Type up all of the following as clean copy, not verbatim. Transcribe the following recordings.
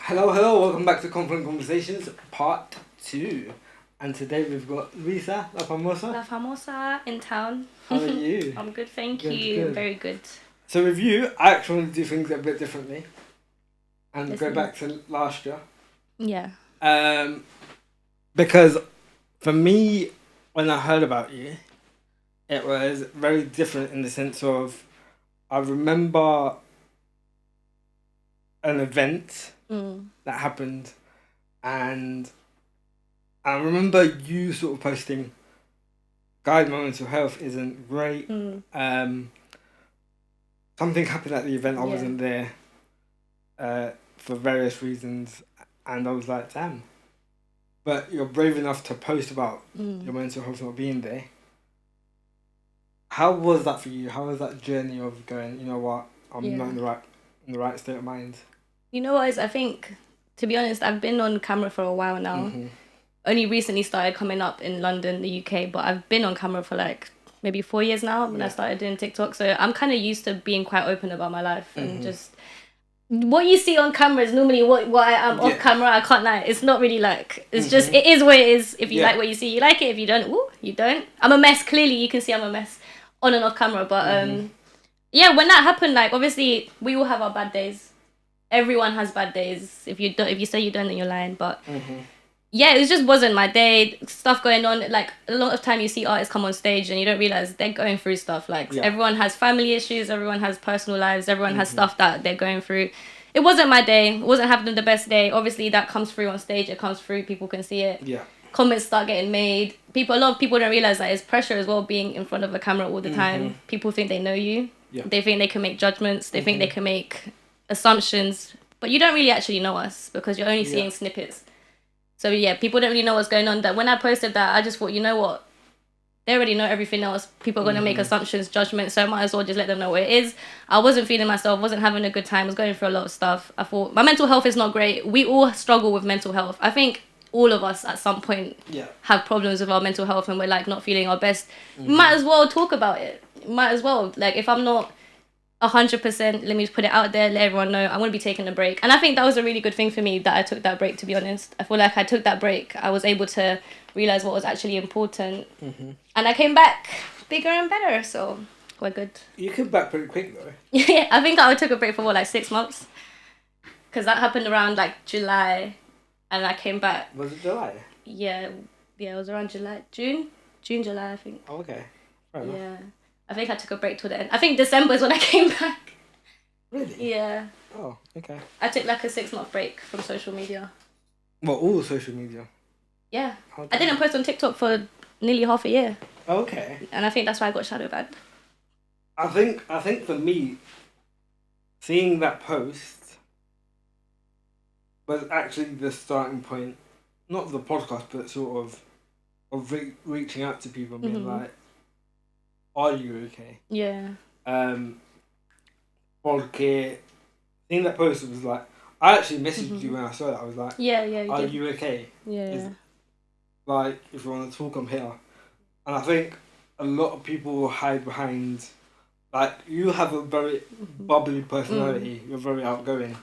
Hello, welcome back to Confident Conversations, part 2. And today we've got Luisa, La Famosa. La Famosa in town. How are you? I'm good, thank Good, you. good. I'm very good. So with you, I actually want to do things a bit differently. And Yes, go ma'am. back to last year. Yeah. Because for me, when I heard about you, it was very different in the sense of I remember an event that happened, and I remember you sort of posting, "Guys, my mental health isn't great." Something happened at the event. I wasn't there for various reasons, and I was like, "Damn!" But you're brave enough to post about your mental health not being there. How was that for you? How was that journey of going? You know what? I'm not in the right state of mind. You know what? I think, to be honest, I've been on camera for a while now. Only recently started coming up in London, the UK, but I've been on camera for like maybe 4 years now when I started doing TikTok. So I'm kind of used to being quite open about my life and just what you see on camera is normally what I am off camera. I can't lie. It's not really like, it's just, it is what it is. If you like what you see, you like it. If you don't, you don't. I'm a mess. Clearly, you can see I'm a mess on and off camera. But yeah, when that happened, like obviously we all have our bad days. Everyone has bad days. If you say you don't, then you're lying. But yeah, it just wasn't my day. Stuff going on. Like a lot of time you see artists come on stage and you don't realize they're going through stuff. Like everyone has family issues. Everyone has personal lives. Everyone has stuff that they're going through. It wasn't my day. It wasn't having the best day. Obviously that comes through on stage. It comes through. People can see it. Yeah. Comments start getting made. A lot of people don't realize that it's pressure as well being in front of a camera all the time. People think they know you. Yeah. They think they can make judgments. They think they can make assumptions. But you don't really actually know us because you're only seeing snippets. So yeah, people don't really know what's going on. That when I posted that, I just thought, you know what? They already know everything else. People are going to make assumptions, judgments, so I might as well just let them know what it is. I wasn't feeling myself, wasn't having a good time, was going through a lot of stuff. I thought, my mental health is not great. We all struggle with mental health. I think all of us at some point have problems with our mental health and we're like not feeling our best. Might as well talk about it. Might as well. Like if I'm not 100%, let me just put it out there, let everyone know I'm going to be taking a break. And I think that was a really good thing for me that I took that break, to be honest. I feel like I took that break. I was able to realise what was actually important. And I came back bigger and better, so we're good. You came back pretty quick though. Yeah, I think I took a break for like 6 months. Because that happened around like July. And I came back. Was it July? Yeah, it was around June, July, I think. Oh, okay. Fair enough. Yeah. I think I took a break till the end. I think December is when I came back. Really? Yeah. Oh, okay. I took like a 6-month break from social media. Well, all social media? Yeah. Okay. I didn't post on TikTok for nearly half a year. Oh, okay. And I think that's why I got shadow banned. I think for me, seeing that post was actually the starting point, not of the podcast, but sort of reaching out to people and being like, are you okay? Yeah. Porque seeing that post was like, I actually messaged you when I saw that. I was like, Yeah, are you okay? Yeah. Like, if you want to talk, I'm here. And I think a lot of people hide behind, like, you have a very bubbly personality. You're very outgoing.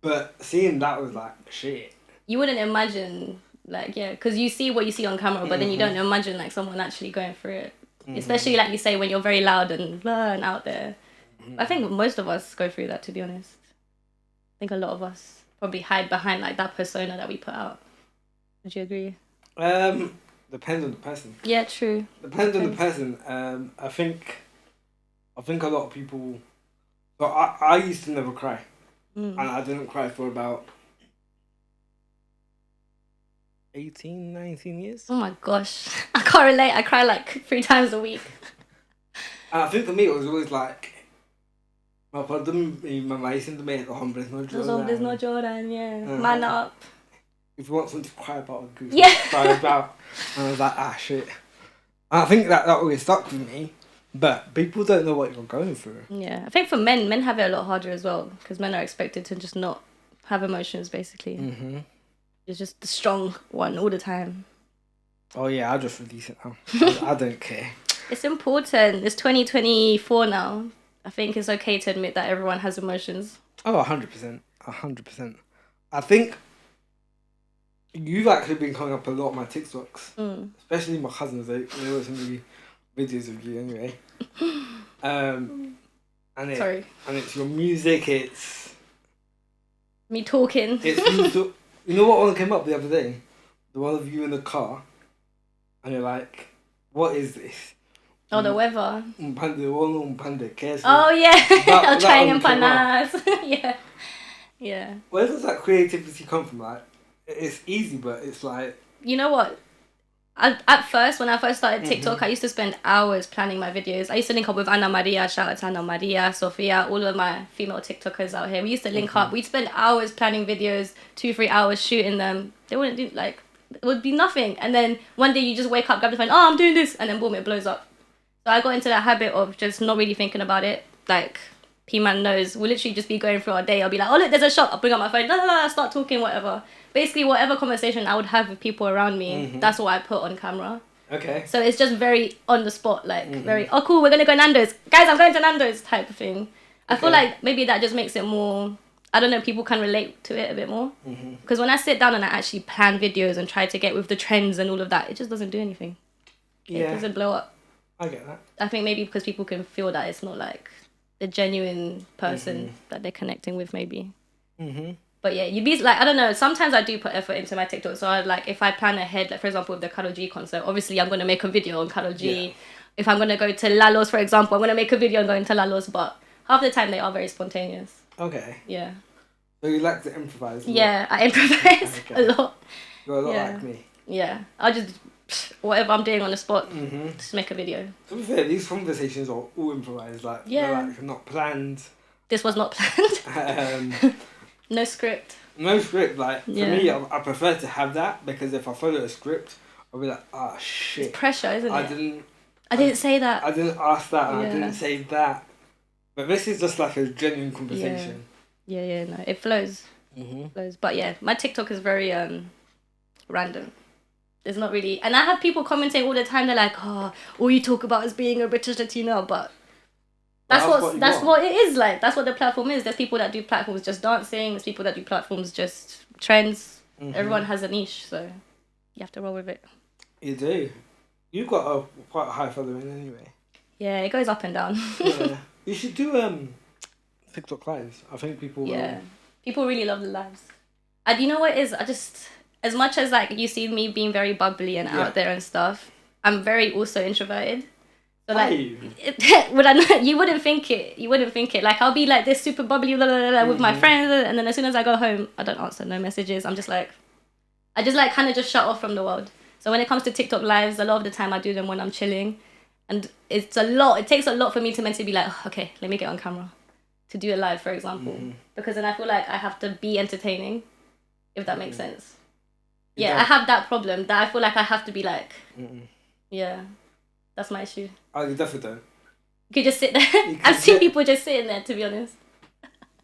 But seeing that was like, shit. You wouldn't imagine, like, because you see what you see on camera, but then you don't imagine, like, someone actually going through it. Especially, like you say, when you're very loud and blah and out there. I think most of us go through that, to be honest. I think a lot of us probably hide behind, like, that persona that we put out. Would you agree? Depends on the person. Yeah, true. Depends on the person. I think a lot of people. So I used to never cry, and I didn't cry for about 18, 19 years. Oh my gosh, I can't relate. I cry like 3 times a week. And I think for me it was always like, mi mamá diciéndome, los hombres no lloran. Los hombres no lloran, yeah. Man up. If you want something to cry about, cry about. And I was like, shit. And I think that always stuck with me. But people don't know what you're going through. Yeah, I think for men have it a lot harder as well. Because men are expected to just not have emotions, basically. It's just the strong one all the time. Oh yeah, I'll just release it now. I don't care. It's important. It's 2024 now. I think it's okay to admit that everyone has emotions. Oh, 100%. 100%. I think you've actually been coming up a lot on my TikToks, especially my cousins. They always send me videos of you anyway. And it's your music. It's me talking. It's you. You know what one came up the other day? The one of you in the car, and you're like, "What is this?" Oh, the weather. Oh yeah, I'm trying empanadas. Yeah. Where does that creativity come from? Like, it's easy, but it's like. You know what? At first, when I first started TikTok, I used to spend hours planning my videos. I used to link up with Ana Maria, shout out to Ana Maria, Sofia, all of my female TikTokers out here. We used to link up. We'd spend hours planning videos, 2-3 hours shooting them. They wouldn't do, like, it would be nothing. And then one day you just wake up, grab the phone, oh, I'm doing this. And then boom, it blows up. So I got into that habit of just not really thinking about it. Like, P-Man knows, we'll literally just be going through our day. I'll be like, oh, look, there's a shop. I'll bring up my phone, start talking, whatever. Basically, whatever conversation I would have with people around me, that's what I put on camera. Okay. So it's just very on the spot, like very, oh cool, we're going to go Nando's. Guys, I'm going to Nando's type of thing. I feel like maybe that just makes it more, I don't know, people can relate to it a bit more. Because when I sit down and I actually plan videos and try to get with the trends and all of that, it just doesn't do anything. It doesn't blow up. I get that. I think maybe because people can feel that it's not like the genuine person that they're connecting with, maybe. But yeah, you'd be like, I don't know, sometimes I do put effort into my TikTok. So if I plan ahead, like for example with the Karol G concert, obviously I'm going to make a video on Karol G. Yeah. If I'm going to go to Lalos, for example, I'm going to make a video on going to Lalos, but half the time they are very spontaneous. Okay. Yeah. So you like to improvise? Yeah, I improvise a lot. You're a lot like me. Yeah. I'll just, whatever I'm doing on the spot, just make a video. To be fair, these conversations are all improvised, like, they're like not planned. This was not planned. No script. No script. Like, for me, I prefer to have that because if I follow a script, I'll be like, oh shit. It's pressure, isn't it? I didn't say that. I didn't ask that and I didn't say that. But this is just like a genuine conversation. Yeah, no. It flows. Flows. But yeah, my TikTok is very random. There's not really... And I have people commenting all the time, they're like, oh, all you talk about is being a British Latina, but... That's what it is like. That's what the platform is. There's people that do platforms just dancing. There's people that do platforms just trends. Everyone has a niche, so you have to roll with it. You do. You've got a quite high following anyway. Yeah, it goes up and down. Yeah. You should do TikTok lives. I think people will. Yeah. People really love the lives. And you know what it is? I just, as much as like you see me being very bubbly and out there and stuff, I'm very also introverted. So like, you wouldn't think it. Like I'll be like this super bubbly with my friends, and then as soon as I go home, I don't answer no messages. I'm just like, I just like kind of just shut off from the world. So when it comes to TikTok lives, a lot of the time I do them when I'm chilling, and it's a lot. It takes a lot for me to mentally be like, oh, okay, let me get on camera to do a live, for example, because then I feel like I have to be entertaining, if that makes sense. I have that problem that I feel like I have to be like, that's my issue. Oh, you definitely don't. You could just sit there. I've seen people just sitting there, to be honest.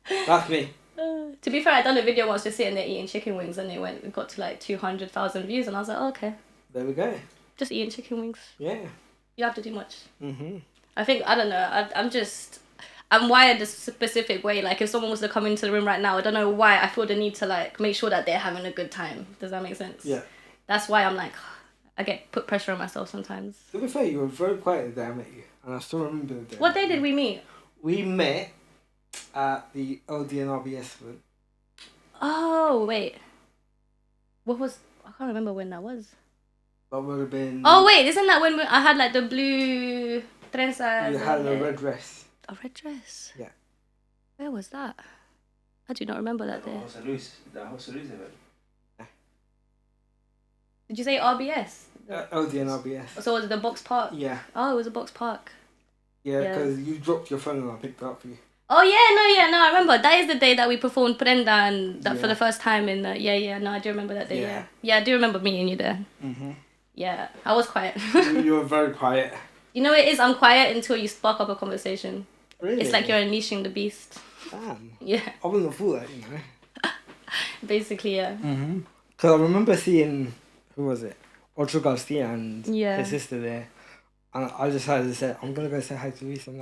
That's me. To be fair, I done a video once just sitting there eating chicken wings, and it got to like 200,000 views, and I was like, oh, okay. There we go. Just eating chicken wings. Yeah. You have to do much. I think, I don't know, I'm wired a specific way. Like if someone was to come into the room right now, I don't know why I feel the need to like make sure that they're having a good time. Does that make sense? Yeah. That's why I'm like, I put pressure on myself sometimes. To be fair, you were very quiet the day I met you, and I still remember the day. What day did we meet? We met at the LDNRBS event. Oh, wait. I can't remember when that was. That would have been... Oh, wait, isn't that when I had like the blue trenzas? You had a red dress. A red dress? Yeah. Where was that? I do not remember that day. The Famosa event. Did you say RBS? LDNRBS. So was it the box park? Yeah. Oh, it was a box park. Yeah, because you dropped your phone and I picked it up for you. Oh no, I remember. That is the day that we performed Prenda and that for the first time in the... no, I do remember that day, Yeah, I do remember meeting you there. Yeah, I was quiet. You were very quiet. You know what it is? I'm quiet until you spark up a conversation. Really? It's like you're unleashing the beast. Damn. Yeah. I wouldn't have thought that, you know. Basically, yeah. Because I remember seeing... Who was it? Ocho Garcia and his sister there. And I decided to say, I'm going to go say hi to Luisa. I'm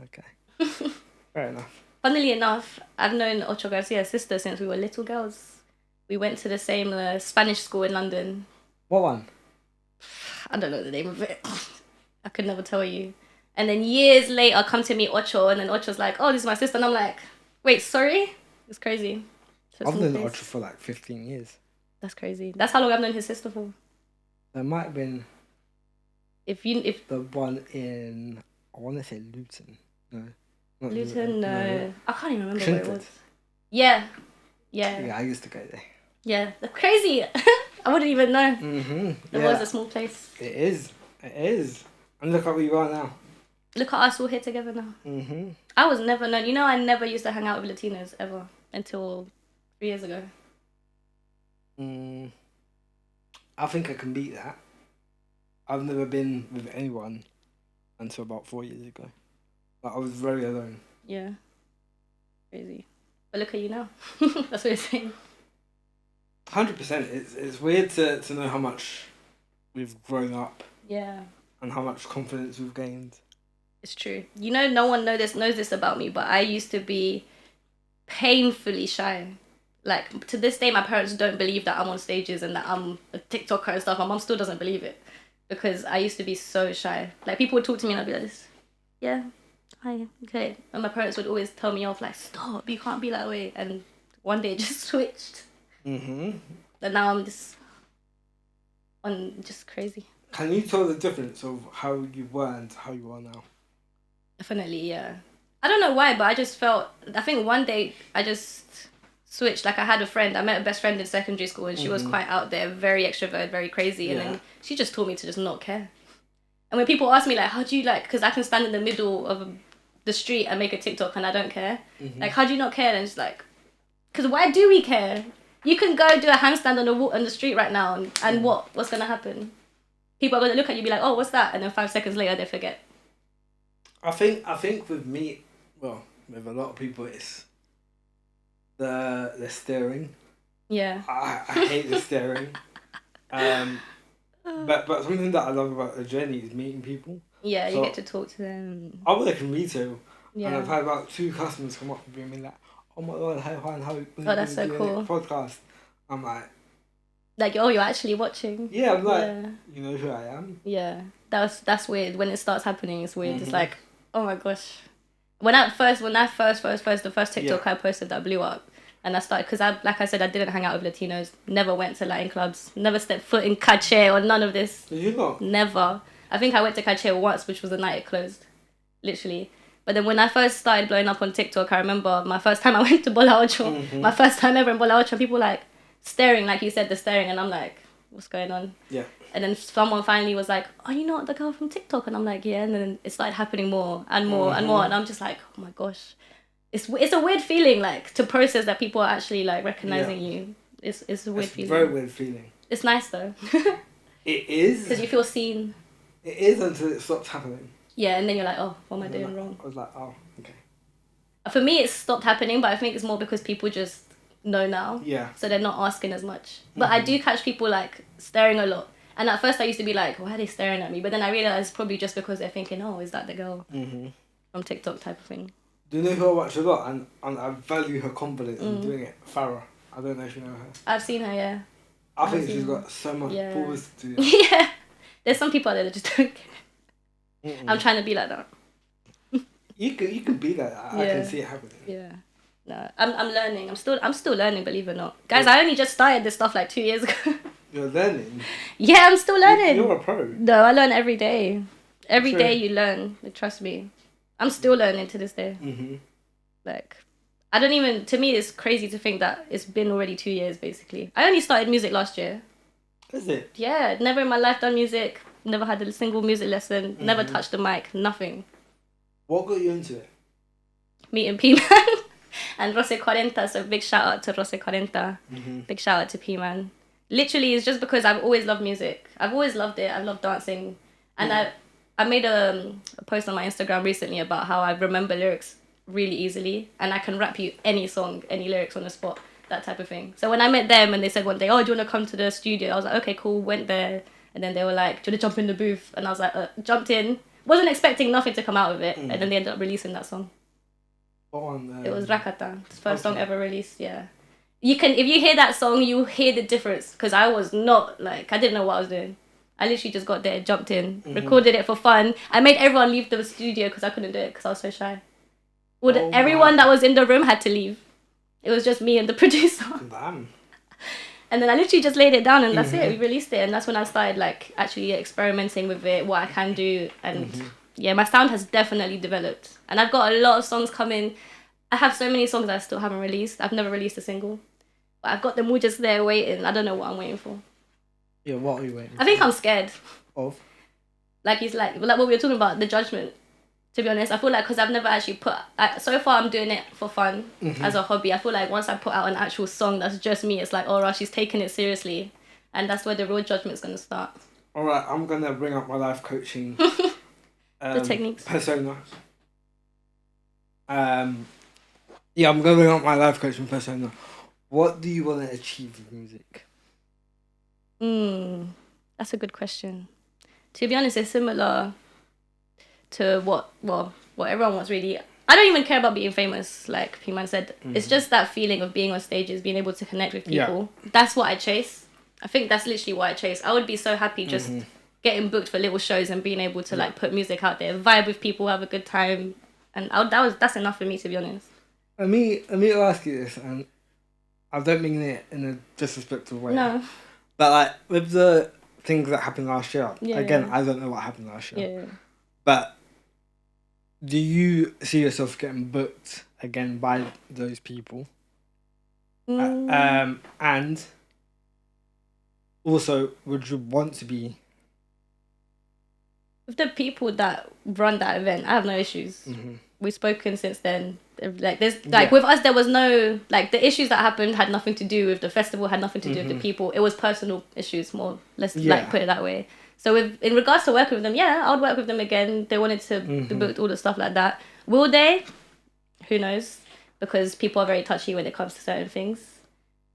like, okay. Fair enough. funnily enough, I've known Ocho Garcia's sister since we were little girls. We went to the same Spanish school in London. What one? I don't know the name of it. I could never tell you. And then years later, come to meet Ocho, and then Ocho's like, "Oh, this is my sister," and I'm like, "Wait, sorry?" It's crazy. So I've known Ocho for like 15 years. That's crazy. That's how long I've known his sister for. There might have been. If the one in, I want to say Luton. No. Luton, no. I can't even remember Trinford. where it was. Yeah. Yeah, I used to go there. Yeah, that's crazy. I wouldn't even know. Mm-hmm. It was a small place. It is. And look at where you are now. Look at us all here together now. Mm-hmm. I was never known. You know, I never used to hang out with Latinos ever until 3 years ago. I think I can beat that. I've never been with anyone until about 4 years ago. Like, I was very alone. Yeah. Crazy. But look at you now. That's what you're saying. 100%. It's weird to know how much we've grown up. Yeah. And how much confidence we've gained. It's true. You know, no one knows this about me, but I used to be painfully shy. Like, to this day, my parents don't believe that I'm on stages and that I'm a TikToker and stuff. My mom still doesn't believe it. Because I used to be so shy. Like, people would talk to me and I'd be like this. Yeah. Hi. Okay. And my parents would always tell me off, like, stop, you can't be that way. And one day it just switched. Mm-hmm. And now I'm just crazy. Can you tell the difference of how you were and how you are now? Definitely, yeah. I don't know why, but I think one day I just switched. Like, I had a friend, I met a best friend in secondary school, and she was quite out there, very extrovert, very crazy, and then she just taught me to just not care. And when people ask me, like, how do you, like, because I can stand in the middle of the street and make a TikTok and I don't care. Like, how do you not care? And it's like, because why do we care? You can go do a handstand on the street right now, and what's going to happen? People are going to look at you and be like, oh, what's that? And then 5 seconds later, they forget. I think with me, well, with a lot of people, it's the staring. Yeah. I hate the staring. But something that I love about the journey is meeting people. Yeah, so you get to talk to them. I work in retail, yeah. And I've had about 2 customers come up to me and be like, "Oh my god, hey Juan, how are you doing?" That's so cool. Podcast. I'm like, oh, you're actually watching. Yeah, I'm like, you know who I am. Yeah, that's weird. When it starts happening, it's weird. It's like, oh my gosh. The first TikTok I posted that blew up, and I started because like I said, I didn't hang out with Latinos. Never went to Latin clubs. Never stepped foot in Cache or none of this. Did you not? Never. I think I went to Cache once, which was the night it closed, literally. But then when I first started blowing up on TikTok, I remember my first time I went to Bola Ocho. My first time ever in Bola Ocho, people like staring, like you said, the staring, and I'm like, what's going on? Yeah. And then someone finally was like, "Oh, you not the girl from TikTok?" And I'm like, yeah. And then it started happening more and more and more, and I'm just like, oh my gosh, it's a weird feeling, like, to process that people are actually like recognizing you. It's a weird feeling. Very weird feeling. It's nice though. It is. Because you feel seen. It is until it stops happening. Yeah, and then you're like, oh, what am I doing wrong? I was like, oh, okay. For me, it's stopped happening, but I think it's more because people just know now. Yeah. So they're not asking as much. But I do catch people like staring a lot. And at first I used to be like, why are they staring at me? But then I realised it's probably just because they're thinking, oh, is that the girl from TikTok type of thing. Do you know who I watch a lot? And I value her confidence in doing it. Farah. I don't know if you know her. I've seen her, yeah. I think she's got so much balls to do that. Yeah. There's some people out there that just don't care. I'm trying to be like that. You can be like that. I can see it happening. Yeah. No, I'm learning. I'm still learning, believe it or not. Guys, I only just started this stuff like 2 years ago. You're learning? Yeah, I'm still learning. You're a pro. No, I learn every day. Every day you learn. Like, trust me. I'm still learning to this day. Like, I don't even... To me, it's crazy to think that it's been already 2 years, basically. I only started music last year. Is it? Yeah, never in my life done music. Never had a single music lesson. Never touched the mic. Nothing. What got you into it? Meeting P-Man and Rose 40. So big shout out to Rose 40. Big shout out to P-Man. Literally, it's just because I've always loved music. I've always loved it. I've loved dancing. And I made a post on my Instagram recently about how I remember lyrics really easily. And I can rap you any song, any lyrics on the spot. That type of thing. So when I met them and they said one day, oh, do you want to come to the studio? I was like, okay, cool. Went there. And then they were like, do you want to jump in the booth? And I was like, jumped in. Wasn't expecting nothing to come out of it. And then they ended up releasing that song. What one? It was Rakata. It's the first song ever released. Yeah. If you hear that song, you hear the difference. Because I was not, like, I didn't know what I was doing. I literally just got there, jumped in, recorded it for fun. I made everyone leave the studio because I couldn't do it because I was so shy. Everyone that was in the room had to leave. It was just me and the producer. Damn. And then I literally just laid it down and that's it. We released it. And that's when I started, like, actually experimenting with it, what I can do. And yeah, my sound has definitely developed. And I've got a lot of songs coming. I have so many songs I still haven't released. I've never released a single. But I've got them all just there waiting. I don't know what I'm waiting for. Yeah, what are you waiting for? I think I'm scared. Of? Like what we were talking about, the judgment. To be honest, I feel like because I've never actually so far I'm doing it for fun as a hobby. I feel like once I put out an actual song that's just me, it's like, oh, right, she's taking it seriously. And that's where the real judgment's going to start. All right, I'm going to bring up my life coaching the techniques. Persona. Yeah, I'm going to bring up my life coaching persona. What do you want to achieve with music? That's a good question. To be honest, it's similar to what everyone wants, really. I don't even care about being famous, like P-Man said. It's just that feeling of being on stages, being able to connect with people. Yeah. That's what I chase. I think that's literally what I chase. I would be so happy just getting booked for little shows and being able to like put music out there, vibe with people, have a good time. And that's enough for me, to be honest. Let me ask you this, and I don't mean it in a disrespectful way. No. But like with the things that happened last year, again, I don't know what happened last year. Yeah. But do you see yourself getting booked again by those people? And also, would you want to be? With the people that run that event, I have no issues. We've spoken since then. Like there's like with us, there was no like the issues that happened had nothing to do with the festival, had nothing to do with the people. It was personal issues more. Let's like put it that way. So in regards to working with them, I would work with them again. They wanted to be booked, all the stuff like that. Will they? Who knows? Because people are very touchy when it comes to certain things.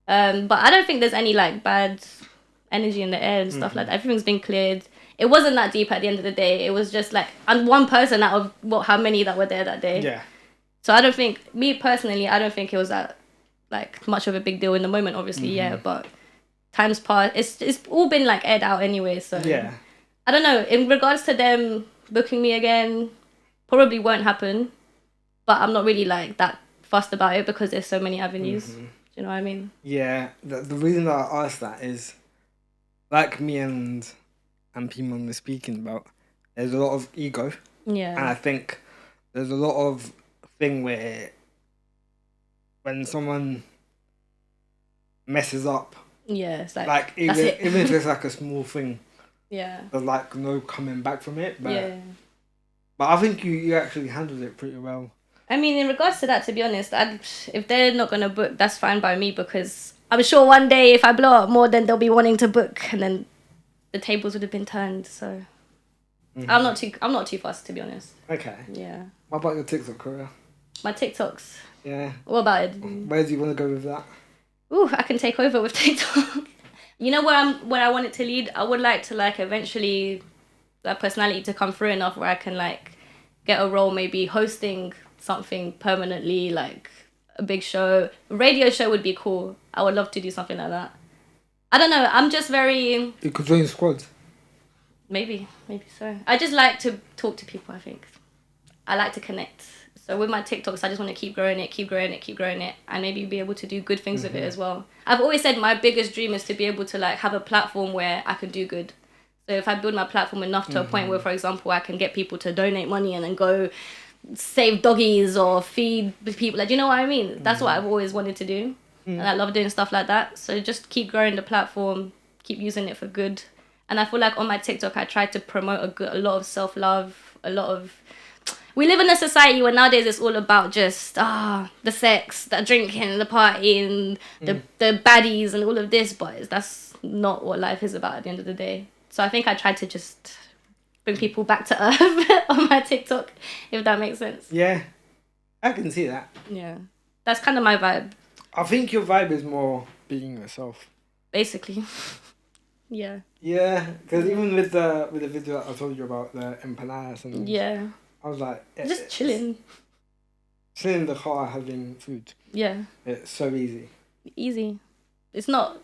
But I don't think there's any like bad energy in the air and stuff like that. Everything's been cleared. It wasn't that deep at the end of the day. It was just like, and one person out of how many that were there that day. Yeah. So I don't think it was that like much of a big deal in the moment, obviously, but time's passed. It's all been like aired out anyway, so yeah. I don't know. In regards to them booking me again, probably won't happen. But I'm not really like that fussed about it because there's so many avenues. Do you know what I mean? Yeah. The reason that I asked that is like me and P-Man were speaking about, there's a lot of ego. Yeah. And I think there's a lot of thing where when someone messes up, it's like even if it's like a small thing, there's like no coming back from it. But I think you actually handled it pretty well. I mean, in regards to that, to be honest, if they're not gonna book, that's fine by me because I'm sure one day if I blow up more, then they'll be wanting to book, and then the tables would have been turned. So I'm not too fussed, to be honest. Okay. Yeah. What about your TikTok career? My TikToks. Yeah. What about it? Where do you want to go with that? Ooh, I can take over with TikTok. You know where I want it to lead? I would like to like eventually that personality to come through enough where I can like get a role, maybe hosting something permanently, like a big show. A radio show would be cool. I would love to do something like that. I don't know. I'm just very... You could join the squad. Maybe so. I just like to talk to people, I think. I like to connect. So with my TikToks, I just want to keep growing it, and maybe be able to do good things with it as well. I've always said my biggest dream is to be able to like have a platform where I can do good. So if I build my platform enough to a point where, for example, I can get people to donate money and then go save doggies or feed people, like, you know what I mean? That's what I've always wanted to do. And I love doing stuff like that. So just keep growing the platform, keep using it for good. And I feel like on my TikTok, I try to promote a lot of self-love, we live in a society where nowadays it's all about just the sex, the drinking, the partying, the baddies and all of this, but that's not what life is about at the end of the day. So I think I tried to just bring people back to earth on my TikTok, if that makes sense. Yeah, I can see that. Yeah, that's kind of my vibe. I think your vibe is more being yourself. Basically. Yeah. Yeah, because even with the video that I told you about, the empanadas and... Yeah. I was like... Just chilling. sitting in the car having food. Yeah. It's so easy. Easy. It's not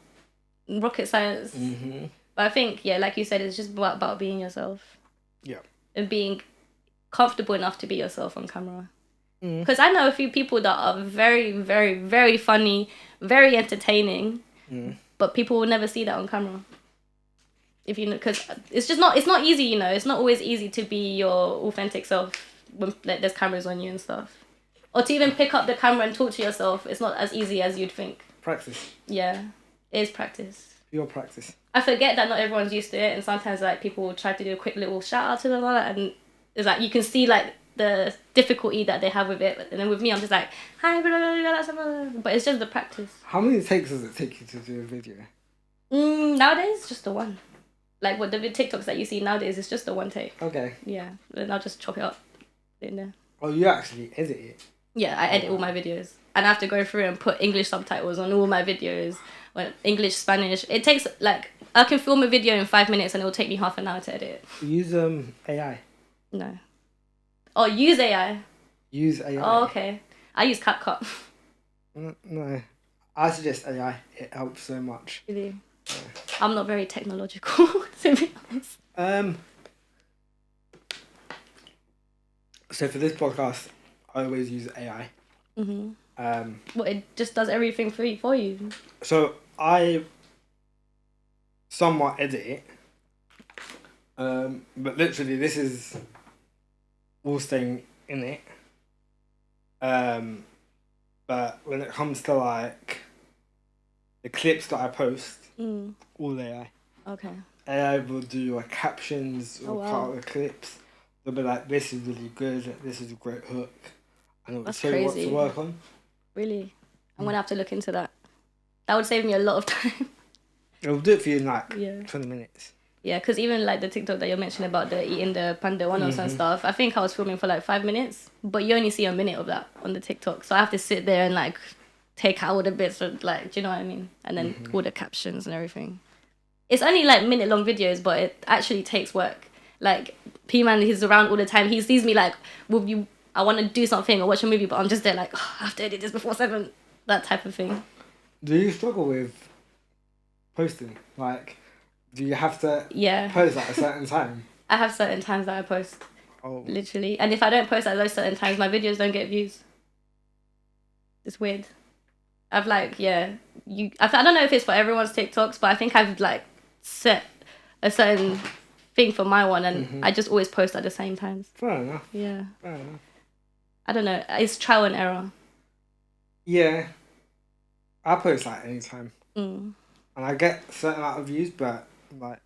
rocket science. Mm-hmm. But I think, yeah, like you said, it's just about being yourself. Yeah. And being comfortable enough to be yourself on camera. Mm. Because I know a few people that are very, very, very funny, very entertaining, but people will never see that on camera. If you know, because it's not easy, you know. It's not always easy to be your authentic self when like, there's cameras on you and stuff. Or to even pick up the camera and talk to yourself, it's not as easy as you'd think. Practice. Yeah, it is practice. Pure practice. I forget that not everyone's used to it, and sometimes like people will try to do a quick little shout out to them, and it's like you can see like the difficulty that they have with it, and then with me, I'm just like, hi, blah, blah, blah, blah, blah. But it's just the practice. How many takes does it take you to do a video? Nowadays, just the one. Like what the TikToks that you see nowadays is just the one take. Okay. Yeah, then I'll just chop it up in there. Oh, you actually edit it? Yeah, I edit all my videos, and I have to go through and put English subtitles on all my videos. English, Spanish. It takes like I can film a video in 5 minutes, and it will take me half an hour to edit it. Use AI. No. Oh, use AI. Use AI. Oh, okay. I use CapCut. No, I suggest AI. It helps so much. Really? Yeah. I'm not very technological, to be honest. So for this podcast, I always use AI. Well, it just does everything for you. So I somewhat edit it. But literally this is all staying in it. But when it comes to like the clips that I post, all AI. Okay. AI will do your captions or cut out the clips. They'll be like, this is really good, this is a great hook. And it'll show you what to work on. Really? I'm gonna have to look into that. That would save me a lot of time. It'll do it for you in like 20 minutes. Yeah, because even like the TikTok that you're mentioning about the eating the pandewanos and stuff, I think I was filming for like 5 minutes, but you only see a minute of that on the TikTok. So I have to sit there and like take out all the bits of like, do you know what I mean? And then all the captions and everything. It's only like minute-long videos, but it actually takes work. Like, P-Man, he's around all the time. He sees me like, I want to do something or watch a movie, but I'm just there like, oh, I have to edit this before 7. That type of thing. Do you struggle with posting? Like, do you have to post at a certain time? I have certain times that I post. Oh. Literally. And if I don't post at those certain times, my videos don't get views. It's weird. I've like, I don't know if it's for everyone's TikToks, but I think I've like set a certain thing for my one, and I just always post at the same times. Fair enough. Yeah. Fair enough. I don't know. It's trial and error. Yeah. I post like anytime. And I get a certain amount of views, but like...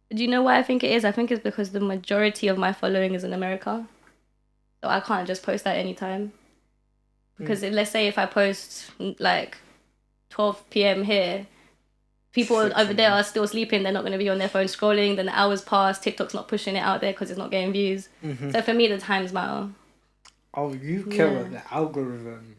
Do you know why I think it is? I think it's because the majority of my following is in America. So I can't just post at any time. Because let's say if I post like 12 p.m. here, people over there are still sleeping. They're not going to be on their phone scrolling. Then the hours pass. TikTok's not pushing it out there because it's not getting views. So for me, the times matter. Oh, you care about the algorithm.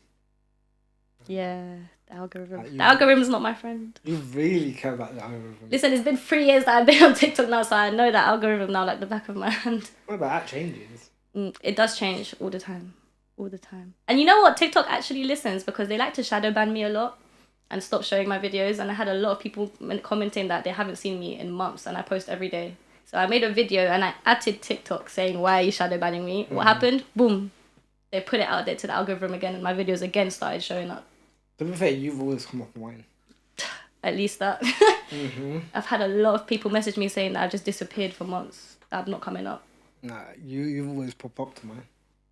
Yeah, the algorithm. The algorithm's not my friend. You really care about the algorithm. Listen, it's been 3 years that I've been on TikTok now, so I know that algorithm now like the back of my hand. What about that changes? It does change all the time. All the time. And you know what? TikTok actually listens because they like to shadow ban me a lot and stop showing my videos. And I had a lot of people commenting that they haven't seen me in months and I post every day. So I made a video and I added TikTok saying, why are you shadow banning me? What happened? Boom. They put it out there to the algorithm again and my videos again started showing up. To be fair, you've always come up mine. At least that. I've had a lot of people message me saying that I've just disappeared for months. That I'm not coming up. Nah, you've always popped up to mine.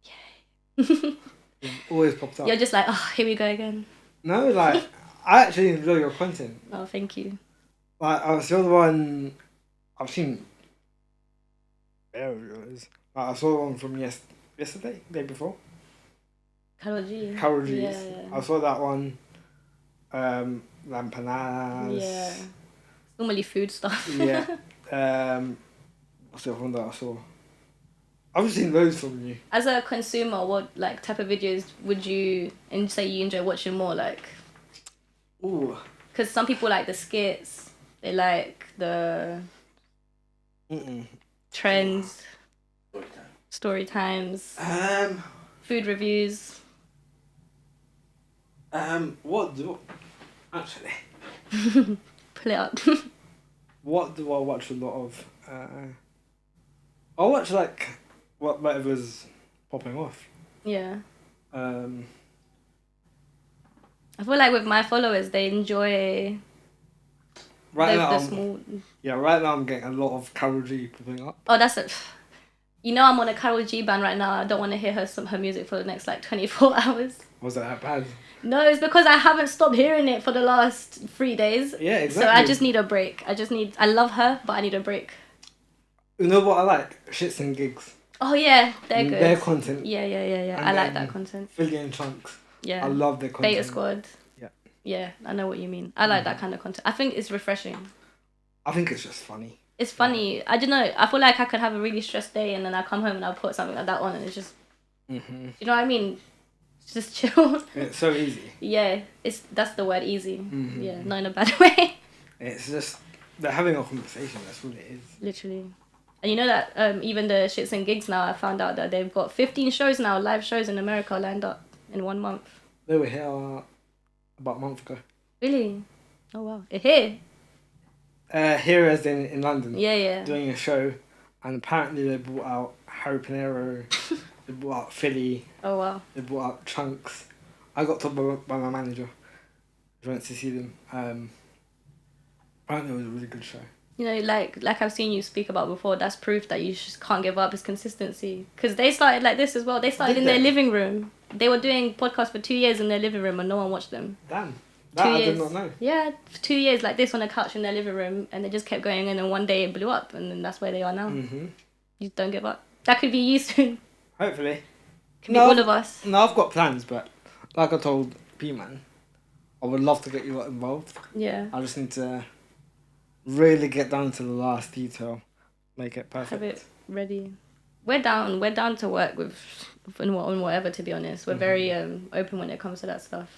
Yay. You've always popped up. You're just like, oh, here we go again. No, like, I actually enjoy your content. Oh, thank you. Like, I saw the one... I've seen... videos. Like, I saw one from yesterday, day before. Karol G. Yeah. I saw that one. Lampanadas. Yeah. Normally food stuff. Yeah. What's the other one that I saw? I've seen loads from you. As a consumer, what like type of videos would you say you enjoy watching more? Like, ooh, because some people like the skits. They like the trends, story times, food reviews. What do actually? Pull it up. What do I watch a lot of? I watch like whatever's popping off. Yeah. Um, I feel like with my followers, they enjoy right now, the small. right now I'm getting a lot of Karol G popping up. Oh, that's it. You know, I'm on a Karol G ban right now. I don't want to hear her music for the next like 24 hours. Was that bad? No, it's because I haven't stopped hearing it for the last 3 days. Yeah, exactly. So I just need a break. I love her, but I need a break. You know what I like? Shits and gigs. Oh yeah, they're good. Their content. Yeah. I like that content. Philly and Chunks. Yeah. I love their content. Beta Squad. Yeah. Yeah, I know what you mean. I like that kind of content. I think it's refreshing. I think it's just funny. It's funny. I don't know. I feel like I could have a really stressed day and then I come home and I'll put something like that on and it's just... Mm-hmm. You know what I mean? It's just chill. It's so easy. Yeah, that's the word, easy. Mm-hmm. Yeah, not in a bad way. It's just... They're having a conversation, that's what it is. Literally. And you know that even the Shits and Gigs now, I found out that they've got 15 shows now, live shows in America lined up in 1 month. They were here about a month ago. Really? Oh wow. Here? Here as in London. Yeah. Doing a show, and apparently they brought out Harry Pinero, they brought out Philly. Oh wow. They brought out Chunks. I got told by my manager. I went to see them. Apparently it was a really good show. You know, like I've seen you speak about before, that's proof that you just can't give up is consistency. Because they started like this as well. They started in their living room. They were doing podcasts for 2 years in their living room and no one watched them. Damn. That I did not know. Yeah, for 2 years like this on a couch in their living room and they just kept going and then one day it blew up and then that's where they are now. Mm-hmm. You just don't give up. That could be you soon. Hopefully. Could be all of us. No, I've got plans, but like I told P-Man, I would love to get you lot involved. Yeah. I just need to really get down to the last detail, make it perfect. Have it ready. We're down to work with on whatever, to be honest. We're very open when it comes to that stuff.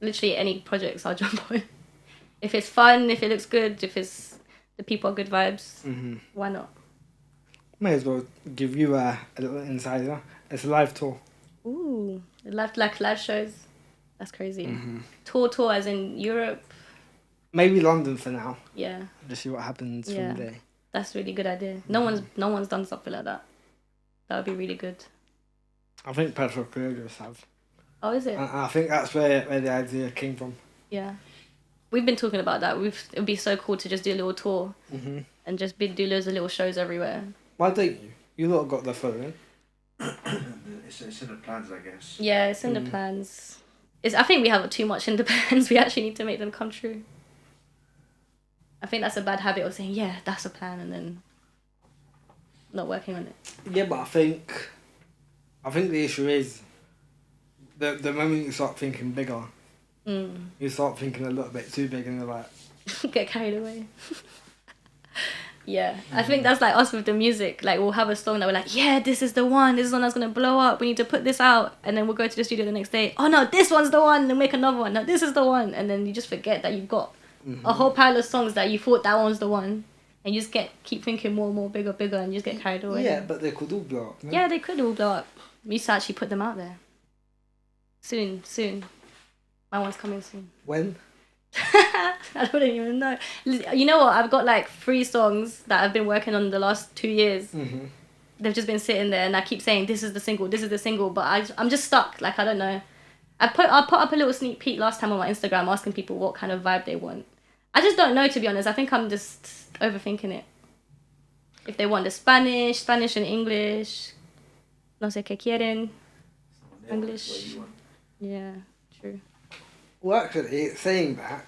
Literally any projects I'll jump on. If it's fun, if it looks good, if it's the people are good vibes, why not? May as well give you a little insider. It's a live tour. Ooh, live shows. That's crazy. Tour as in Europe. Maybe London for now. Yeah. Just see what happens from there. That's a really good idea. No one's done something like that. That would be really good. I think Petro Creators have. Oh, is it? And I think that's where the idea came from. Yeah. We've been talking about that. It would be so cool to just do a little tour and just do loads of little shows everywhere. Why don't you? You lot got the following. It's in the plans, I guess. Yeah, it's in the plans. I think we have too much in the plans. We actually need to make them come true. I think that's a bad habit of saying, yeah, that's a plan, and then not working on it. Yeah, but I think the issue is the moment you start thinking bigger, you start thinking a little bit too big, and you're like... Get carried away. Yeah, I think that's like us with the music. Like, we'll have a song that we're like, yeah, this is the one that's going to blow up. We need to put this out. And then we'll go to the studio the next day. Oh, no, this one's the one. And make another one. No, this is the one. And then you just forget that you've got a whole pile of songs that you thought that one's the one. And you just keep thinking more and more, bigger, and you just get carried away. Yeah, but they could all blow up. No? Yeah, they could all blow up. We used to actually put them out there. Soon. My one's coming soon. When? I don't even know. You know what? I've got like 3 songs that I've been working on the last 2 years. They've just been sitting there, and I keep saying this is the single, but I'm just stuck. Like, I don't know. I put up a little sneak peek last time on my Instagram asking people what kind of vibe they want. I just don't know, to be honest. I think I'm just overthinking it. If they want the Spanish and English, no sé qué quieren, English. Yeah, true. Well, actually, saying that,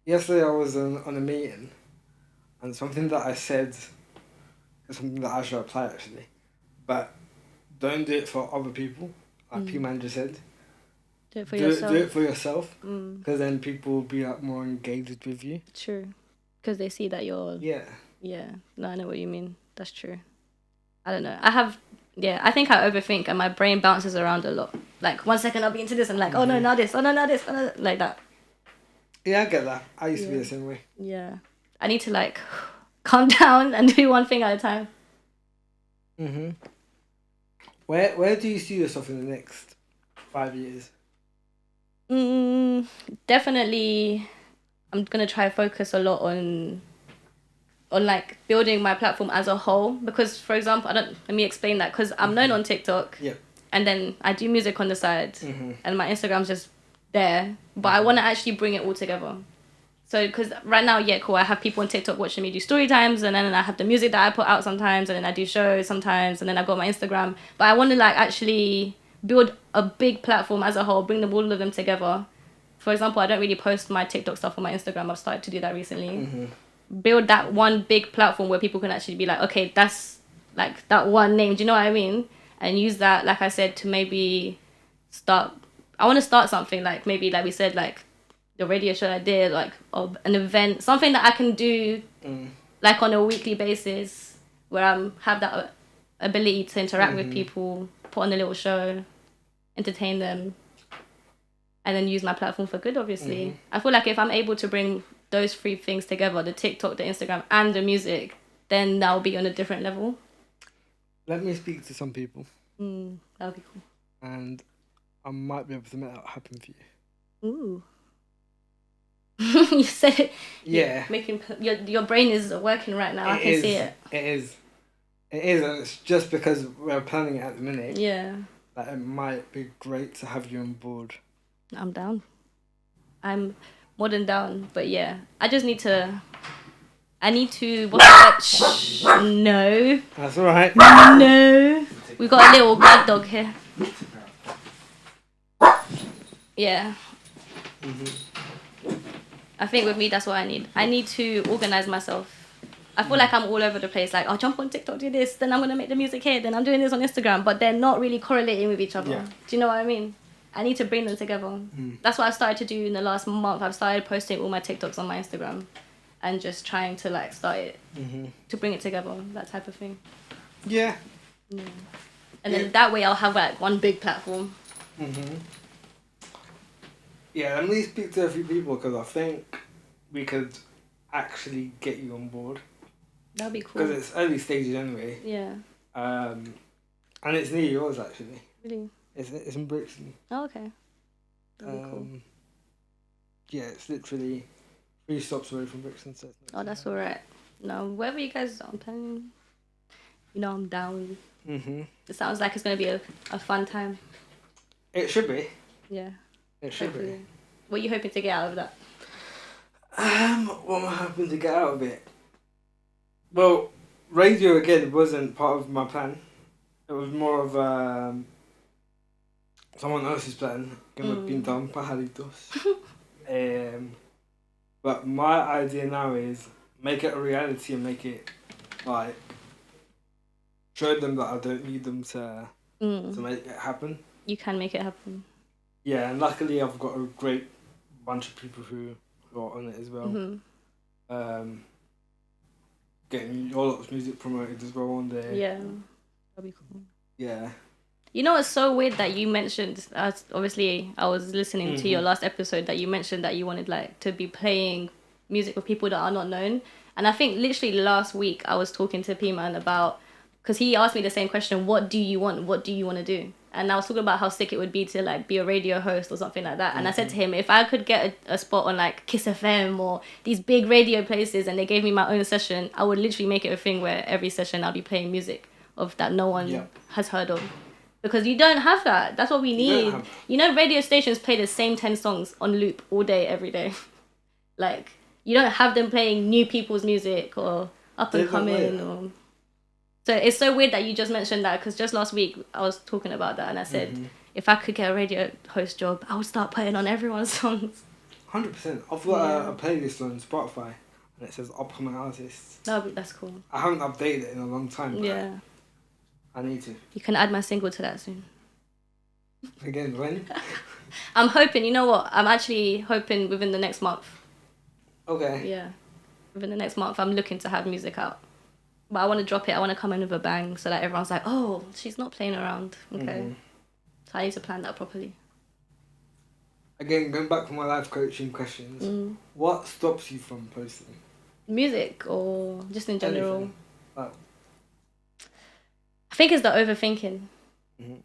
yesterday I was on a meeting, and something that I said is something that I should apply, actually. But don't do it for other people, like P-Man just said. Do it for yourself. Do it for yourself, because then people will be like more engaged with you. True, because they see that you're... Yeah. Yeah, no, I know what you mean. That's true. I don't know. I think I overthink and my brain bounces around a lot. Like, 1 second I'll be into this and like, oh no, now this, oh no, now this, like that. Yeah, I get that. I used to be the same way. Yeah. I need to like calm down and do one thing at a time. Where do you see yourself in the next 5 years? Definitely, I'm gonna try to focus a lot on like building my platform as a whole, because for example, let me explain that, because I'm known on TikTok. Yeah. And then I do music on the side, and my Instagram's just there, but I want to actually bring it all together. So because right now, yeah, cool, I have people on TikTok watching me do story times, and then I have the music that I put out sometimes, and then I do shows sometimes, and then I've got my Instagram. But I want to like actually build a big platform as a whole, bring them all of them together. For example, I don't really post my TikTok stuff on my Instagram. I've started to do that recently. Build that one big platform where people can actually be like, okay, that's like that one name. Do you know what I mean? And use that, like I said, to maybe start. I want to start something like maybe, like we said, like the radio show I did, like an event, something that I can do like on a weekly basis, where I have that ability to interact with people, put on a little show, entertain them, and then use my platform for good, obviously. I feel like if I'm able to bring those three things together, the TikTok, the Instagram, and the music, then that'll be on a different level. Let me speak to some people. That'll be cool. And I might be able to make that happen for you. Ooh. You said it. Yeah. Making your brain is working right now. I can see it. It is, and it's just because we're planning it at the minute. Yeah. That it might be great to have you on board. I'm down. I'm more than down, but yeah, I just need to. I need to. What's that? Shh. No. That's all right. No. We got a little guard dog here. Yeah. I think with me, that's what I need. I need to organize myself. I feel like I'm all over the place. Like, I'll jump on TikTok, do this, then I'm going to make the music here, then I'm doing this on Instagram, but they're not really correlating with each other. Yeah. Do you know what I mean? I need to bring them together. That's what I've started to do in the last month. I've started posting all my TikToks on my Instagram and just trying to like start it, to bring it together, that type of thing. Yeah. And then that way I'll have like one big platform. Yeah, let me speak to a few people, because I think we could actually get you on board. That'd be cool. Because it's early stages anyway. Yeah. And it's near yours, actually. Really? It's in Brixton. Oh, okay. That'd be cool. Yeah, it's literally 3 stops away from Brixton. So that's alright. No, wherever you guys are planning, I'm down. It sounds like it's going to be a fun time. It should be. Yeah. It should be. What are you hoping to get out of that? What am I hoping to get out of it? Well, radio again wasn't part of my plan. It was more of someone else's plan. Been done, pajaritos. But my idea now is make it a reality and make it like show them that I don't need them to make it happen. You can make it happen. Yeah, and luckily I've got a great bunch of people who are on it as well. Getting your lot's music promoted as well on there. Yeah, that'd be cool. Yeah. You know, it's so weird that you mentioned, obviously I was listening to your last episode, that you mentioned that you wanted like to be playing music with people that are not known. And I think literally last week I was talking to P-Man about, because he asked me the same question, what do you want? What do you want to do? And I was talking about how sick it would be to like be a radio host or something like that. And I said to him, if I could get a spot on like Kiss FM or these big radio places and they gave me my own session, I would literally make it a thing where every session I'll be playing music of that no one has heard of. Because you don't have that. That's what we need. Radio stations play the same 10 songs on loop all day, every day. Like, you don't have them playing new people's music or up and coming or... So it's so weird that you just mentioned that, because just last week I was talking about that and I said, if I could get a radio host job, I would start putting on everyone's songs. 100%. I've got a playlist on Spotify and it says upcoming artists. That's cool. I haven't updated it in a long time. Yeah. I need to. You can add my single to that soon. Again, when? I'm hoping, you know what? I'm actually hoping within the next month. Okay. Yeah. Within the next month, I'm looking to have music out. But I want to drop it. I want to come in with a bang so that everyone's like, oh, she's not playing around. Okay. So I need to plan that properly. Again, going back to my life coaching questions, what stops you from posting? Music or just in general? Oh. I think it's the overthinking.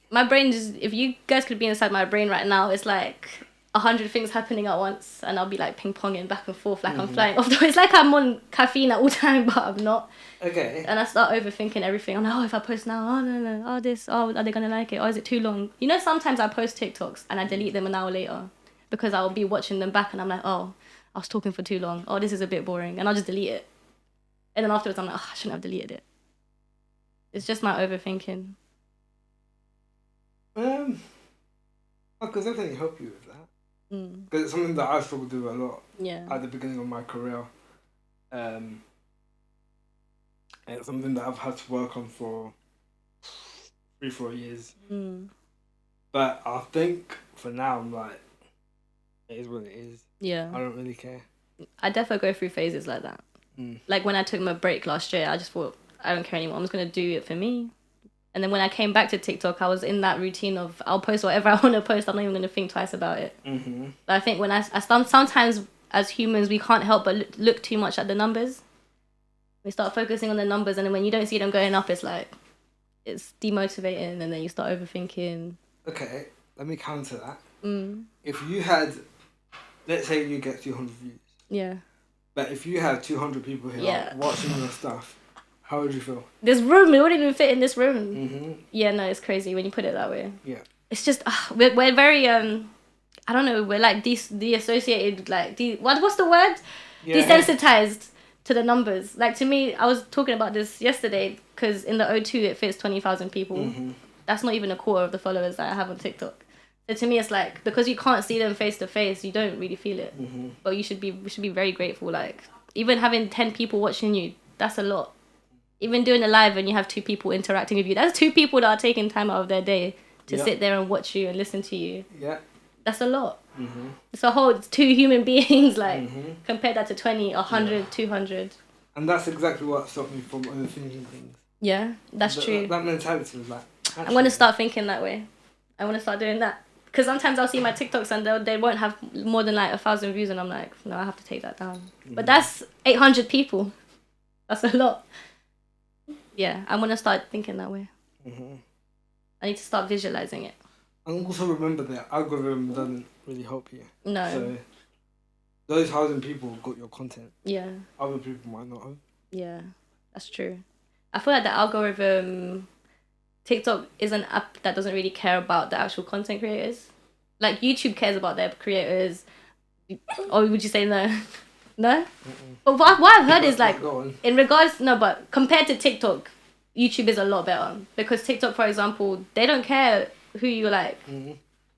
My brain is, if you guys could be inside my brain right now, it's like 100 things happening at once, and I'll be like ping-ponging back and forth like I'm flying off. It's like I'm on caffeine at all time, but I'm not. Okay. And I start overthinking everything. I'm like, oh, if I post now, oh, no, oh, this, oh, are they going to like it? Or is it too long? You know, sometimes I post TikToks and I delete them an hour later because I'll be watching them back and I'm like, oh, I was talking for too long. Oh, this is a bit boring. And I'll just delete it. And then afterwards, I'm like, oh, I shouldn't have deleted it. It's just my overthinking. I could definitely help you with that. Because it's something that I struggled with a lot at the beginning of my career. And it's something that I've had to work on for 3-4 years. But I think for now, I'm like, it is what it is. Yeah. I don't really care. I definitely go through phases like that. Like when I took my break last year, I just thought, I don't care anymore. I'm just going to do it for me. And then when I came back to TikTok, I was in that routine of I'll post whatever I want to post. I'm not even going to think twice about it. But I think when I sometimes as humans, we can't help but look too much at the numbers. We start focusing on the numbers, and then when you don't see them going up, it's like, it's demotivating, and then you start overthinking. Okay, let me counter that. If you had, let's say you get 200 views. Yeah. But if you had 200 people here watching your stuff, how would you feel? This room, we wouldn't even fit in this room. Yeah, no, it's crazy when you put it that way. Yeah. It's just, we're very, I don't know, we're like de-associated, like, what's the word? Yeah. Desensitized to the numbers. Like, to me, I was talking about this yesterday, because in the O2 it fits 20,000 people. That's not even a quarter of the followers that I have on TikTok. So to me, it's like, because you can't see them face to face, you don't really feel it. But we should be very grateful. Like, even having 10 people watching you, that's a lot. Even doing a live and you have 2 people interacting with you, that's 2 people that are taking time out of their day to sit there and watch you and listen to you. Yeah. That's a lot. It's 2 human beings, like, compare that to 20, 100, 200. And that's exactly what stopped me from overthinking things. Yeah, that's true. That mentality was like, I'm going to start thinking that way. I want to start doing that. Because sometimes I'll see my TikToks and they won't have more than like 1,000 views, and I'm like, no, I have to take that down. But that's 800 people. That's a lot. Yeah, I'm going to start thinking that way. I need to start visualizing it. And also remember that algorithm doesn't really help you. No. So those 1,000 people got your content. Yeah. Other people might not have. Yeah, that's true. I feel like the algorithm, TikTok is an app that doesn't really care about the actual content creators. Like YouTube cares about their creators. Or would you say no? No? But what I've heard is like, in regards, no, but compared to TikTok, YouTube is a lot better. Because TikTok, for example, they don't care who you like.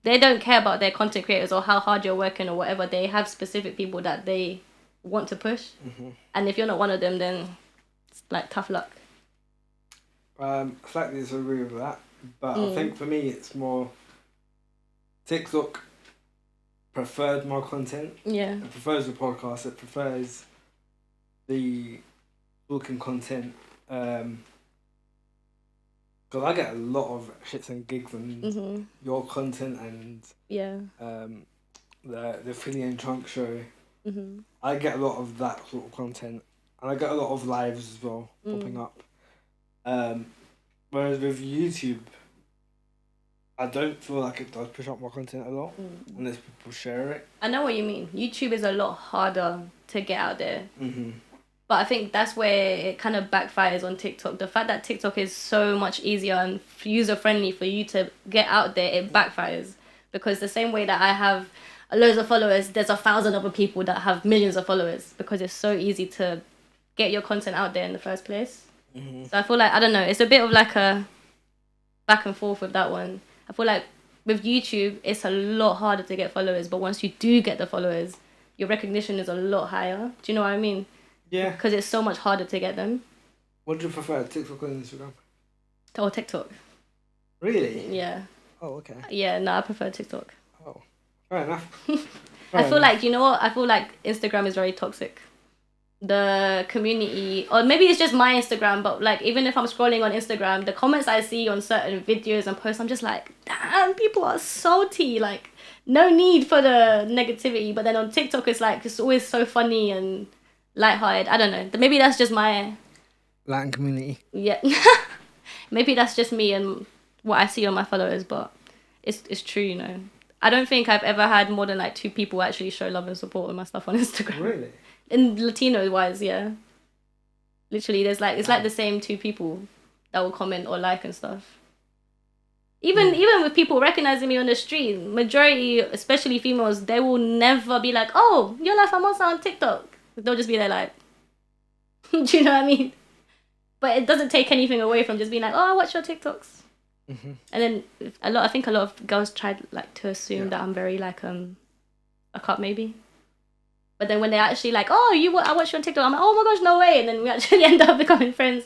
They don't care about their content creators or how hard you're working or whatever. They have specific people that they want to push. And if you're not one of them, then it's like tough luck. Slightly disagree with that. But I think for me, it's more TikTok preferred my content. Yeah. It prefers the podcast. It prefers the talking content. Because I get a lot of shits and gigs on your content and the Philly and Trunk show. I get a lot of that sort of content, and I get a lot of lives as well popping up. Whereas with YouTube, I don't feel like it does push up my content a lot unless people share it. I know what you mean. YouTube is a lot harder to get out there. But I think that's where it kind of backfires on TikTok. The fact that TikTok is so much easier and user-friendly for you to get out there, it backfires. Because the same way that I have loads of followers, there's 1,000 other people that have millions of followers, because it's so easy to get your content out there in the first place. So I feel like, I don't know, it's a bit of like a back and forth with that one. I feel like with YouTube, it's a lot harder to get followers, but once you do get the followers, your recognition is a lot higher. Do you know what I mean? Yeah. Because it's so much harder to get them. What do you prefer, TikTok or Instagram? Or TikTok. Really? Yeah. Oh, okay. Yeah, no, I prefer TikTok. Oh, fair enough. I feel like, you know what? I feel like Instagram is very toxic. The community, or maybe it's just my Instagram, but like even if I'm scrolling on Instagram, the comments I see on certain videos and posts, I'm just like, damn, people are salty. Like, no need for the negativity. But then on TikTok, it's like, it's always so funny and lighthearted. I don't know. Maybe that's just my Latin community. Yeah. Maybe that's just me and what I see on my followers, but it's true, you know. I don't think I've ever had more than like 2 people actually show love and support on my stuff on Instagram. Really? In Latino wise, yeah. Literally, there's like, it's like the same 2 people that will comment or like and stuff. Even with people recognizing me on the street, majority, especially females, they will never be like, oh, you're La Famosa on TikTok. They'll just be there like, do you know what I mean? But it doesn't take anything away from just being like, oh, I watch your TikToks. Mm-hmm. And then I think a lot of girls tried like to assume that I'm very like a cup maybe. But then when they actually like, oh, I watch you on TikTok, I'm like, oh my gosh, no way. And then we actually end up becoming friends.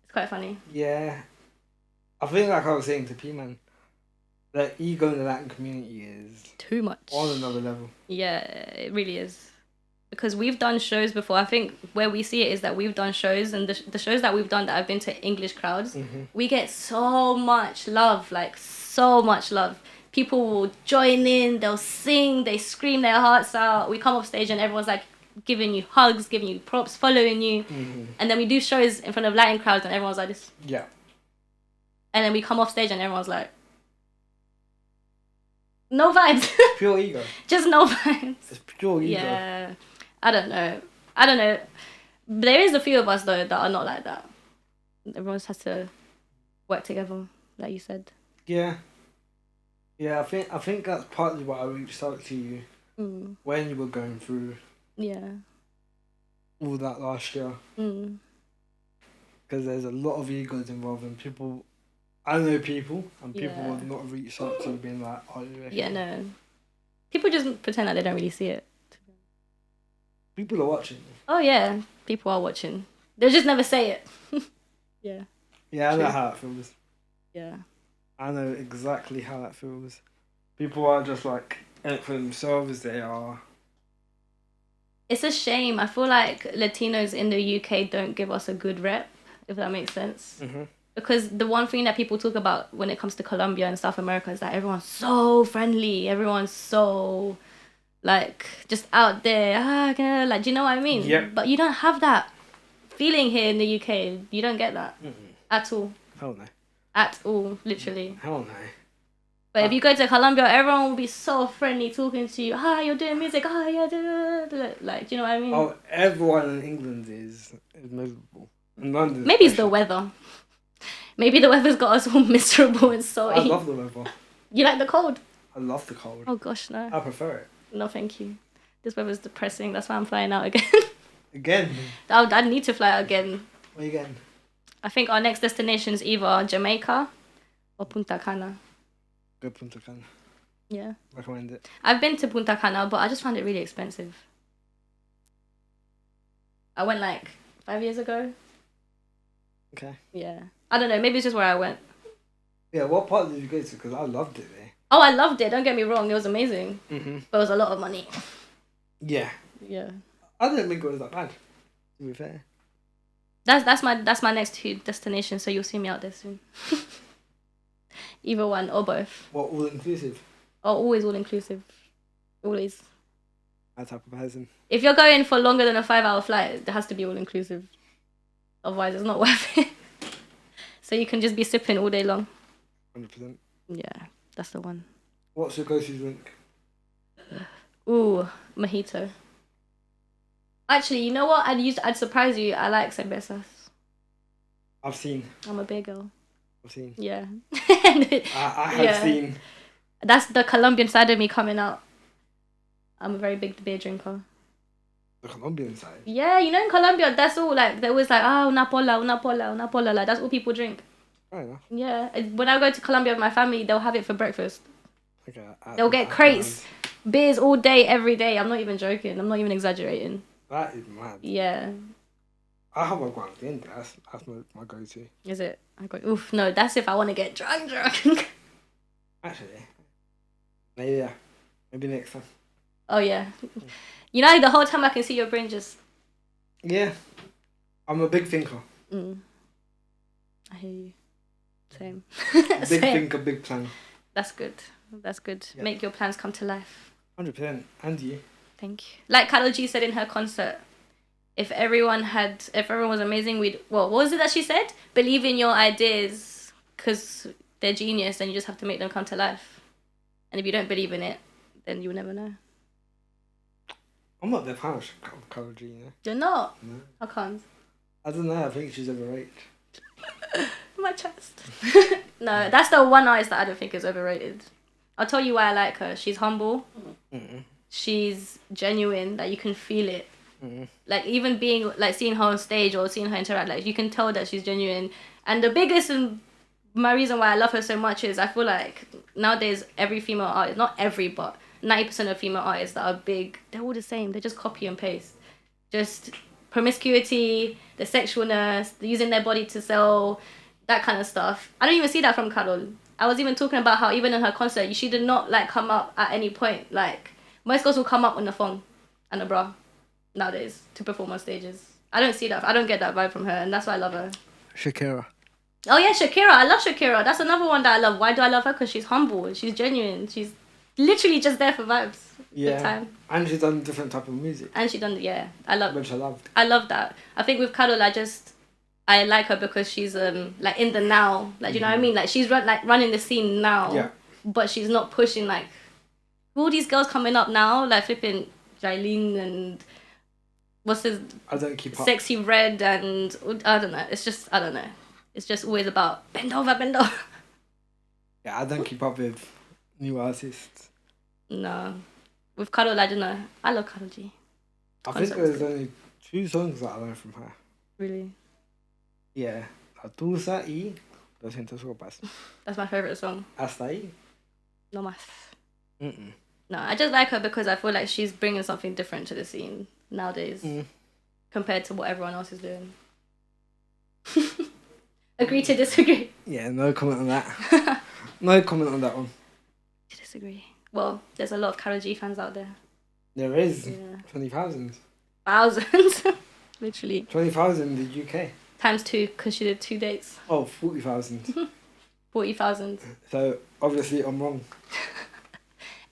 It's quite funny. Yeah. I think like I was saying to P-Man, the ego in the Latin community is too much. On another level. Yeah, it really is. Because we've done shows before. I think where we see it is that we've done shows, and the shows that we've done that have been to English crowds, we get so much love, like so much love. People will join in, they'll sing, they scream their hearts out. We come off stage and everyone's like giving you hugs, giving you props, following you. And then we do shows in front of Latin crowds and everyone's like this. Yeah. And then we come off stage and everyone's like, no vibes. Pure ego. Just no vibes. It's pure ego. Yeah. I don't know. There is a few of us though that are not like that. Everyone has to work together, like you said. Yeah. Yeah, I think that's partly why I reached out to you when you were going through all that last year. Because there's a lot of egos involved, and people, I know people, and people would not have reached out to you being like, oh, you reckon? Yeah, no. People just pretend like they don't really see it. People are watching. Oh yeah, people are watching. They'll just never say it. Yeah. Yeah, I know how it feels. Yeah. I know exactly how that feels. People are just like, in it for themselves, they are. It's a shame. I feel like Latinos in the UK don't give us a good rep, if that makes sense. Because the one thing that people talk about when it comes to Colombia and South America is that everyone's so friendly. Everyone's so, like, just out there. Like, do you know what I mean? Yep. But you don't have that feeling here in the UK. You don't get that at all. Hell no. At all, literally. Hell no. But if you go to Colombia, everyone will be so friendly talking to you. You're doing music. Yeah. Like, do you know what I mean? Oh, everyone in England is miserable. In London, maybe it's the weather. Maybe the weather's got us all miserable and salty. I love the weather. You like the cold? I love the cold. Oh gosh, no. I prefer it. No, thank you. This weather's depressing. That's why I'm flying out again. Again? I need to fly out again. Where you going? I think our next destination is either Jamaica or Punta Cana. Go Punta Cana. Yeah. Recommend it. I've been to Punta Cana, but I just found it really expensive. I went like 5 years ago. Okay. Yeah. I don't know. Maybe it's just where I went. Yeah, what part did you go to? Because I loved it there. Oh, I loved it. Don't get me wrong. It was amazing. But it was a lot of money. Yeah. Yeah. I didn't think it was that bad, to be fair. That's my next 2 destinations, so you'll see me out there soon. Either one or both. What, all inclusive? Oh, always all inclusive. Always. That type of person. If you're going for longer than a 5-hour flight, it has to be all inclusive. Otherwise, it's not worth it. So you can just be sipping all day long. 100%. Yeah, that's the one. What's your go-to drink? Ooh, mojito. Actually, you know what? I'd surprise you. I like cervezas. I've seen. I'm a beer girl. I've seen. Yeah. I have seen. That's the Colombian side of me coming out. I'm a very big beer drinker. The Colombian side? Yeah, you know in Colombia, that's all, like, they're always like, una pola, like, that's all people drink. Fair enough. Yeah. When I go to Colombia with my family, they'll have it for breakfast. Okay. They'll get crates. Beers all day, every day. I'm not even joking. I'm not even exaggerating. That is mad. Yeah. I have a guantin. That's my go-to. Is it? Oof, no, that's if I want to get drunk. Actually, maybe next time. Oh, yeah. You know, the whole time I can see your brain just... Yeah. I'm a big thinker. I hear you. Same. Big thinker, big plan. That's good. Yep. Make your plans come to life. 100%. And you. Thank you. Like Karol G said in her concert, if everyone was amazing, what was it that she said? Believe in your ideas, because they're genius and you just have to make them come to life. And if you don't believe in it, then you'll never know. I'm not that fan of Karol G, you know. You're not? No. I can't. I don't know, I think she's overrated. My chest. No, that's the one artist that I don't think is overrated. I'll tell you why I like her. She's humble. Mm-mm. She's genuine. Like, you can feel it. Mm-mm. Like, even being, like, seeing her on stage or seeing her interact, like, you can tell that she's genuine. And the biggest and my reason why I love her so much is I feel like nowadays every female artist, not every, but 90% of female artists that are big, they're all the same. They just copy and paste. Just promiscuity, the sexualness, using their body to sell, that kind of stuff. I don't even see that from Karol. I was even talking about how even in her concert, she did not like come up at any point. Like, most girls will come up on a thong and a bra nowadays to perform on stages. I don't see that. I don't get that vibe from her, and that's why I love her. Shakira. Oh yeah, Shakira. I love Shakira. That's another one that I love. Why do I love her? Because she's humble. She's genuine. She's literally just there for vibes. Yeah. Good time. And she's done different type of music. And she done, yeah. I love. Which I loved. I love that. I think with Karol, I like her because she's like in the now. Like, you know what I mean? Like, she's running the scene now. Yeah. But she's not pushing like all these girls coming up now, like flipping Jailene and what's his I don't keep up. Sexy Red, and I don't know. It's just, I don't know. It's just always about bend over, bend over. Yeah, I don't keep up with new artists. No. With Karol, I don't know. I love Karol G. I think there's only 2 songs that I learned from her. Really? Yeah. La Tusa y 200 Copas. That's my favourite song. Hasta ahí. No más. Mm-mm. No, I just like her because I feel like she's bringing something different to the scene nowadays compared to what everyone else is doing. Agree to disagree? Yeah, no comment on that. No comment on that one. To disagree. Well, there's a lot of Karol G fans out there. There is. Yeah. 20,000. Thousands. Literally. 20,000 in the UK. Times 2 because she did 2 dates. Oh, 40,000. 40,000. So, obviously, I'm wrong.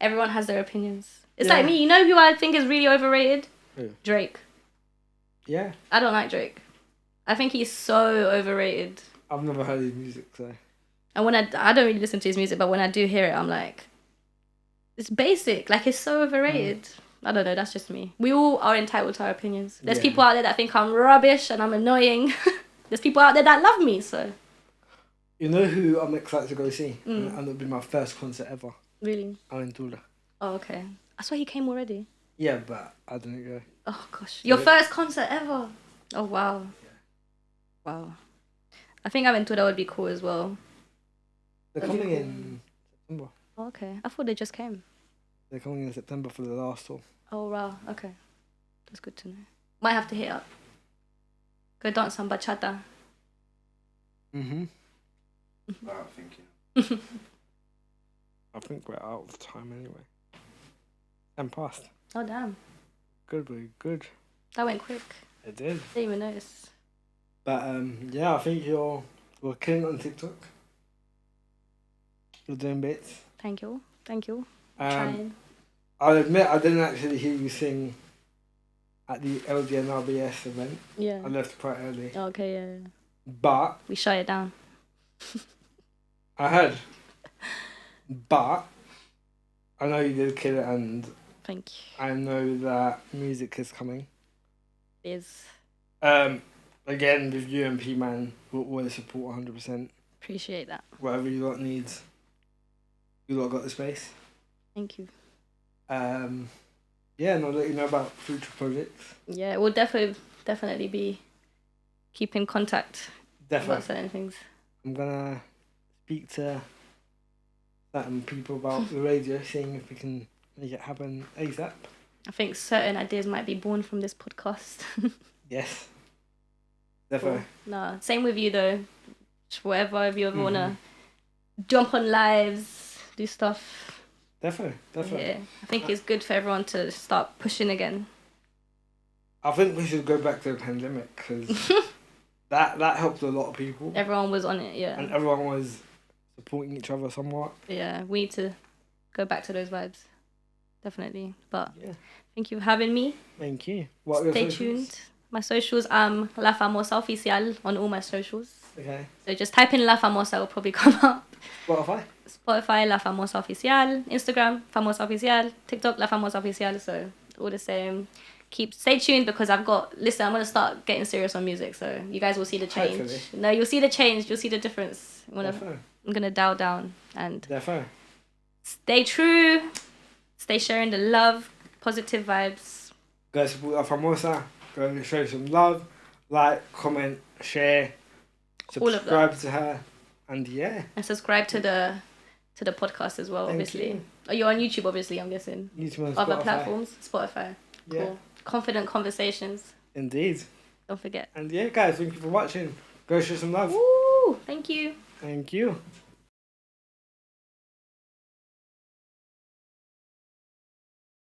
Everyone has their opinions. It's Yeah. like me. You know who I think is really overrated? Who? Drake. Yeah. I don't like Drake. I think he's so overrated. I've never heard his music, so. And when I don't really listen to his music, but when I do hear it, I'm like, it's basic. Like, it's so overrated. I don't know. That's just me. We all are entitled to our opinions. There's people out there that think I'm rubbish and I'm annoying. There's people out there that love me, so. You know who I'm excited to go see? And it'll be my first concert ever. Really? Aventura. Oh, okay. I swear he came already. Yeah, but I didn't go. Oh, gosh. Your first concert ever? Oh, wow. Yeah. Wow. I think Aventura would be cool as well. They're coming in September. Oh, okay. I thought they just came. They're coming in September for the last tour. Oh, wow. Okay. That's good to know. Might have to hit up. Go dance some bachata. Mm-hmm. Wow, thank you. I think we're out of time anyway. And past. Oh, damn. Good, very good. That went quick. It did. Didn't even notice. But yeah, I think you're killing on TikTok. You're doing bits. Thank you. Thank you. Trying. I'll admit I didn't actually hear you sing at the LGNRBS event. Yeah. I left quite early. Okay, yeah. But We shut it down. I heard. But I know you did kill it, and Thank you. I know that music is coming. It is. Again, with you and P-Man, we'll always support 100%. Appreciate that. Whatever you lot needs, you lot got the space. Thank you. Yeah, and I'll let you know about future projects. Yeah, we'll definitely be keeping contact about Definitely. certain things. I'm gonna speak to certain people about the radio, seeing if we can make it happen ASAP. I think certain ideas might be born from this podcast. Yes. Definitely. No, same with you though. Just whatever, if you ever wanna jump on lives, do stuff. Definitely. Yeah, I think it's good for everyone to start pushing again. I think we should go back to the pandemic because that helped a lot of people. Everyone was on it, yeah. And everyone was supporting each other somewhat. Yeah, we need to go back to those vibes. Definitely. But Yeah. thank you for having me. Thank you. What are your Stay socials? tuned. My socials, La Famosa Oficialll on all my socials. Okay. So just type in La Famosa, will probably come up. Spotify? Spotify, La Famosa Oficialll. Instagram, Famosa Oficialll. TikTok, La Famosa Oficialll. So all the same. Stay tuned because I'm gonna start getting serious on music, so you guys will see the change. Hopefully. No, you'll see the change, you'll see the difference. Definitely. I'm gonna dial down and Definitely. stay true, stay sharing the love, positive vibes. Go support La Famosa, go show some love, like, comment, share, All of that. subscribe to her, and yeah. And subscribe to the podcast as well, Thank obviously. you. Are you on YouTube, obviously, I'm guessing? YouTube and Other Spotify. platforms? Spotify. Yeah. Cool. Confident Conversations. Indeed. Don't forget. And yeah, guys, thank you for watching. Go show some love. Woo! Thank you. Thank you.